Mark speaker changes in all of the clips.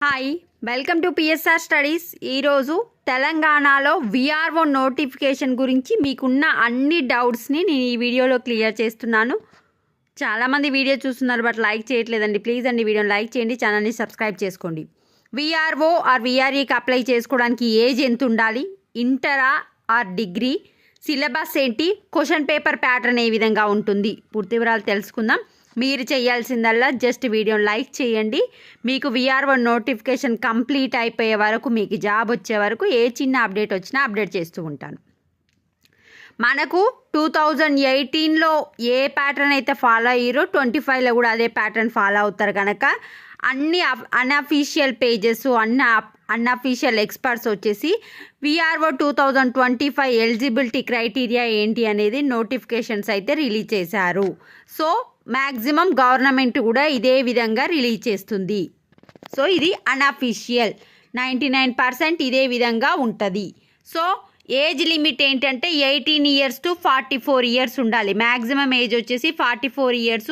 Speaker 1: Hi, welcome to PSR studies. ఈరోజు తెలంగాణలో VRO notification గురించి మీకున్న అన్ని డౌట్స్ని నేను ఈ వీడియోలో క్లియర్ చేస్తున్నాను. చాలామంది వీడియో చూస్తున్నారు బట్ లైక్ చేయట్లేదండి. ప్లీజ్ అండి వీడియోని లైక్ చేయండి, ఛానల్ని సబ్స్క్రైబ్ చేసుకోండి. విఆర్ఓ ఆర్ విఆర్ఈకి అప్లై చేసుకోవడానికి ఏజ్ ఎంత ఉండాలి, ఇంటరా ఆర్ డిగ్రీ, సిలబస్ ఏంటి, క్వశ్చన్ పేపర్ ప్యాటర్న్ ఏ విధంగా ఉంటుంది, పూర్తి వివరాలు తెలుసుకుందాం. మీరు చేయాల్సిందల్లా జస్ట్ వీడియోని లైక్ చేయండి. మీకు విఆర్ఓ నోటిఫికేషన్ కంప్లీట్ అయిపోయే వరకు, మీకు జాబ్ వచ్చే వరకు ఏ చిన్న అప్డేట్ వచ్చినా అప్డేట్ చేస్తూ ఉంటాను. మనకు 2018లో ఏ ప్యాటర్న్ అయితే ఫాలో అయ్యారో 25లో కూడా అదే ప్యాటర్న్ ఫాలో అవుతారు కనుక అన్ని అన్అఫీషియల్ పేజెస్, అన్అఫీషియల్ ఎక్స్పర్ట్స్ వచ్చేసి విఆర్ఓ 2025 ఎలిజిబిలిటీ క్రైటీరియా ఏంటి అనేది నోటిఫికేషన్స్ అయితే రిలీజ్ చేశారు. సో మ్యాక్సిమం గవర్నమెంట్ కూడా ఇదే విధంగా రిలీజ్ చేస్తుంది. సో ఇది అన్అఫీషియల్, 99% ఇదే విధంగా ఉంటుంది. సో ఏజ్ లిమిట్ ఏంటంటే 18 years to 44 years ఉండాలి. మ్యాక్సిమం ఏజ్ వచ్చేసి 44 years,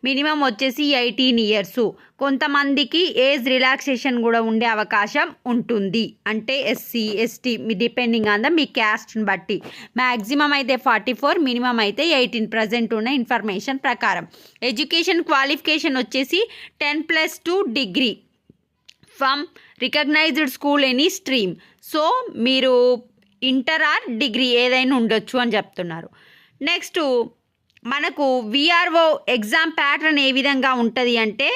Speaker 1: మినిమం వచ్చేసి 18 years. కొంతమందికి ఏజ్ రిలాక్సేషన్ కూడా ఉండే అవకాశం ఉంటుంది. అంటే SC ST depending on the మీ క్యాస్ట్ని బట్టి. మ్యాక్సిమం అయితే 44, మినిమం అయితే 18 ప్రజెంట్ ఉన్న ఇన్ఫర్మేషన్ ప్రకారం. ఎడ్యుకేషన్ క్వాలిఫికేషన్ వచ్చేసి 10+2 degree from recognised school any stream. So మీరు ఇంటర్ ఆర్ డిగ్రీ ఏదైనా ఉండొచ్చు అని చెప్తున్నారు. నెక్స్ట్ మనకు విఆర్ఓ ఎగ్జామ్ ప్యాటర్న్ ఏ విధంగా ఉంటుంది అంటే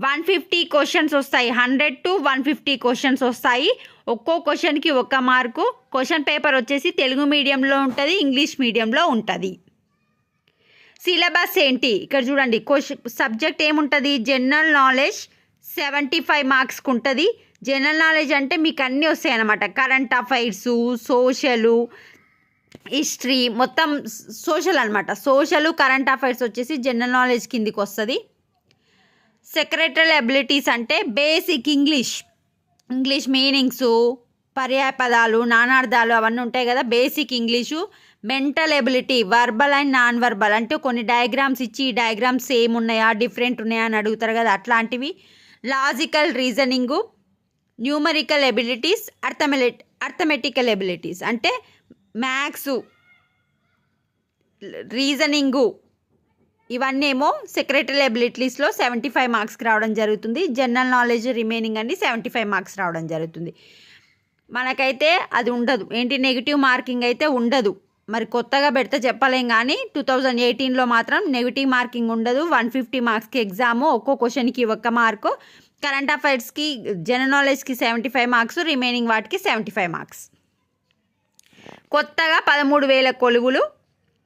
Speaker 1: 150 క్వశ్చన్స్ వస్తాయి. 100 to 150 క్వశ్చన్స్ వస్తాయి. ఒక్కో క్వశ్చన్కి 1 మార్కు. క్వశ్చన్ పేపర్ వచ్చేసి తెలుగు మీడియంలో ఉంటుంది, ఇంగ్లీష్ మీడియంలో ఉంటుంది. సిలబస్ ఏంటి ఇక్కడ చూడండి. సబ్జెక్ట్ ఏముంటుంది, జనరల్ నాలెడ్జ్ 75 మార్క్స్కి ఉంటుంది. జనరల్ నాలెడ్జ్ అంటే మీకు అన్నీ వస్తాయి అన్నమాట. కరెంట్ అఫైర్స్, సోషలు, హిస్టరీ, మొత్తం సోషల్ అనమాట. సోషల్, కరెంట్ అఫైర్స్ వచ్చేసి జనరల్ నాలెడ్జ్ కిందికి వస్తుంది. సెక్రటరీ అబిలిటీస్ అంటే బేసిక్ ఇంగ్లీష్ మీనింగ్స్, పర్యాయ పదాలు, నానార్థాలు అవన్నీ ఉంటాయి కదా, basic English. Mental ability, verbal and non verbal అంటే కొన్ని డయాగ్రామ్స్ ఇచ్చి ఈ డయాగ్రామ్స్ సేమ్ ఉన్నాయా డిఫరెంట్ ఉన్నాయా అని అడుగుతారు కదా, అట్లాంటివి. Logical reasoning, numerical abilities, arithmetical abilities అంటే మ్యాథ్స్, రీజనింగు, ఇవన్నీ ఏమో సెక్రటరీ ఎబిలిటీస్లో 75 మార్క్స్కి రావడం జరుగుతుంది. జనరల్ నాలెడ్జ్ రిమైనింగ్ అండి 75 మార్క్స్ రావడం జరుగుతుంది. మనకైతే అది ఉండదు, ఏంటి నెగిటివ్ మార్కింగ్ అయితే ఉండదు. మరి కొత్తగా పెడితే చెప్పలేం కానీ 2018లో మాత్రం నెగిటివ్ మార్కింగ్ ఉండదు. 150 మార్క్స్కి ఎగ్జాము, ఒక్కో క్వశ్చన్కి 1 మార్కు. కరెంట్ అఫైర్స్కి, జనరల్ నాలెడ్జ్కి 75 మార్క్స్, రిమైనింగ్ వాటికి 75 మార్క్స్. కొత్తగా 13,000 కొలువులు.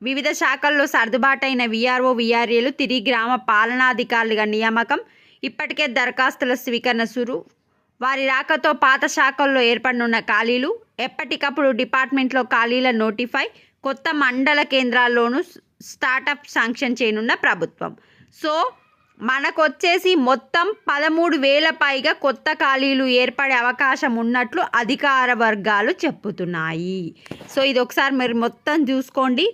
Speaker 1: వివిధ శాఖల్లో సర్దుబాటైన విఆర్ఓ విఆర్ఏలు తిరిగి గ్రామ పాలనాధికారులుగా నియామకం. ఇప్పటికే దరఖాస్తుల స్వీకరణ సురు. వారి రాకతో పాత శాఖల్లో ఏర్పడనున్న ఖాళీలు. ఎప్పటికప్పుడు డిపార్ట్మెంట్లో ఖాళీల నోటిఫై. కొత్త మండల కేంద్రాల్లోనూ స్టార్టప్ శాంక్షన్ చేయనున్న ప్రభుత్వం. సో మనకు వచ్చేసి మొత్తం 13,000 పైగా కొత్త ఖాళీలు ఏర్పడే అవకాశం ఉన్నట్లు అధికార వర్గాలు చెప్పుతున్నాయి. సో ఇది ఒకసారి మీరు మొత్తం చూసుకోండి,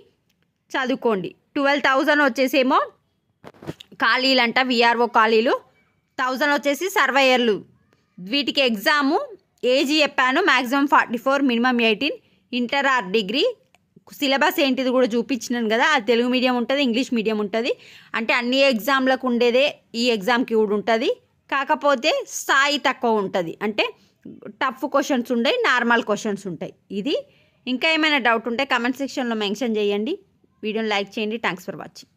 Speaker 1: చదువుకోండి. 12,000 వచ్చేసేమో ఖాళీలు అంట, విఆర్ఓ ఖాళీలు. 1,000 వచ్చేసి సర్వేయర్లు. వీటికి ఎగ్జాము ఏజ్ చెప్పాను, maximum 44, minimum 18, inter or degree. Syllabus ఏంటిది కూడా చూపించినాను కదా, అది తెలుగు మీడియం ఉంటుంది, ఇంగ్లీష్ మీడియం ఉంటుంది. అంటే అన్ని ఎగ్జామ్లకు ఉండేదే ఈ ఎగ్జామ్కి కూడా ఉంటుంది. కాకపోతే స్థాయి తక్కువ ఉంటుంది, అంటే టఫ్ క్వశ్చన్స్ ఉంటాయి, నార్మల్ క్వశ్చన్స్ ఉంటాయి. ఇది ఇంకా ఏమైనా డౌట్ ఉంటే కమెంట్ సెక్షన్లో మెన్షన్ చేయండి. వీడియోని లైక్ చేయండి. Thanks for watching.